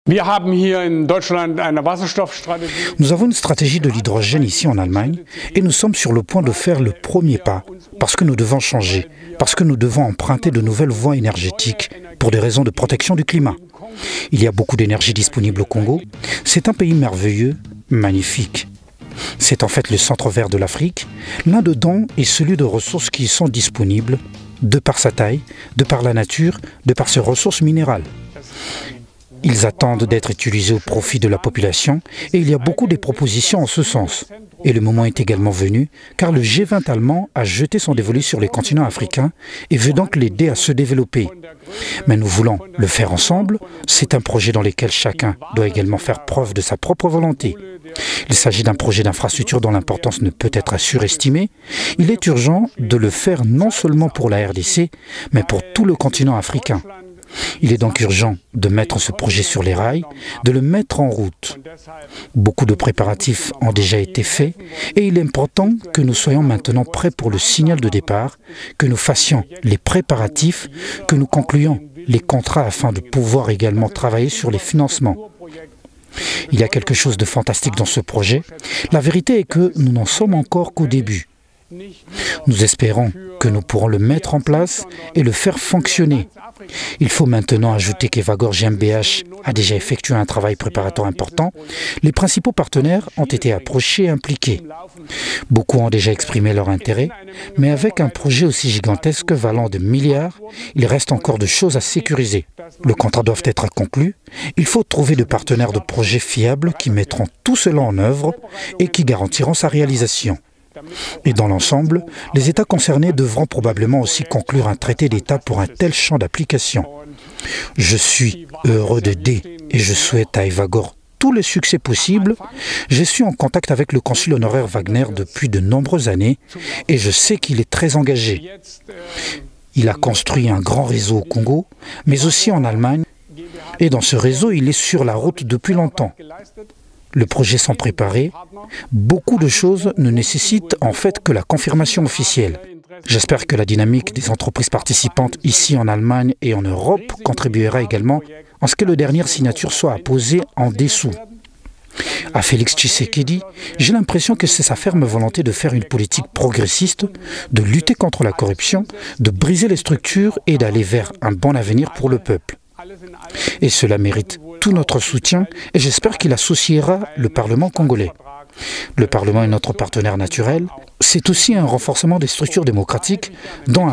Nous avons une stratégie de l'hydrogène ici en Allemagne et nous sommes sur le point de faire le premier pas parce que nous devons changer, parce que nous devons emprunter de nouvelles voies énergétiques pour des raisons de protection du climat. Il y a beaucoup d'énergie disponible au Congo. C'est un pays merveilleux, magnifique. C'est en fait le centre vert de l'Afrique. L'un dedans est celui de ressources qui y sont disponibles de par sa taille, de par la nature, de par ses ressources minérales. Ils attendent d'être utilisés au profit de la population et il y a beaucoup de propositions en ce sens. Et le moment est également venu car le G20 allemand a jeté son dévolu sur les continents africains et veut donc l'aider à se développer. Mais nous voulons le faire ensemble. C'est un projet dans lequel chacun doit également faire preuve de sa propre volonté. Il s'agit d'un projet d'infrastructure dont l'importance ne peut être surestimée. Il est urgent de le faire non seulement pour la RDC, mais pour tout le continent africain. Il est donc urgent de mettre ce projet sur les rails, de le mettre en route. Beaucoup de préparatifs ont déjà été faits et il est important que nous soyons maintenant prêts pour le signal de départ, que nous fassions les préparatifs, que nous concluions les contrats afin de pouvoir également travailler sur les financements. Il y a quelque chose de fantastique dans ce projet. La vérité est que nous n'en sommes encore qu'au début. Nous espérons que nous pourrons le mettre en place et le faire fonctionner. Il faut maintenant ajouter qu'Evagor GmbH a déjà effectué un travail préparatoire important. Les principaux partenaires ont été approchés et impliqués. Beaucoup ont déjà exprimé leur intérêt, mais avec un projet aussi gigantesque valant de milliards, il reste encore de choses à sécuriser. Le contrat doit être conclu. Il faut trouver des partenaires de projets fiables qui mettront tout cela en œuvre et qui garantiront sa réalisation. Et dans l'ensemble, les États concernés devront probablement aussi conclure un traité d'État pour un tel champ d'application. Je suis heureux d'aider et je souhaite à Evagor tous les succès possibles. Je suis en contact avec le consul honoraire Wagner depuis de nombreuses années et je sais qu'il est très engagé. Il a construit un grand réseau au Congo, mais aussi en Allemagne. Et dans ce réseau, il est sur la route depuis longtemps. Le projet s'en préparait. Beaucoup de choses ne nécessitent en fait que la confirmation officielle. J'espère que la dynamique des entreprises participantes ici en Allemagne et en Europe contribuera également à ce que la dernière signature soit apposée en dessous. À Félix Tshisekedi, j'ai l'impression que c'est sa ferme volonté de faire une politique progressiste, de lutter contre la corruption, de briser les structures et d'aller vers un bon avenir pour le peuple. Et cela mérite tout notre soutien et j'espère qu'il associera le Parlement congolais. Le Parlement est notre partenaire naturel. C'est aussi un renforcement des structures démocratiques dont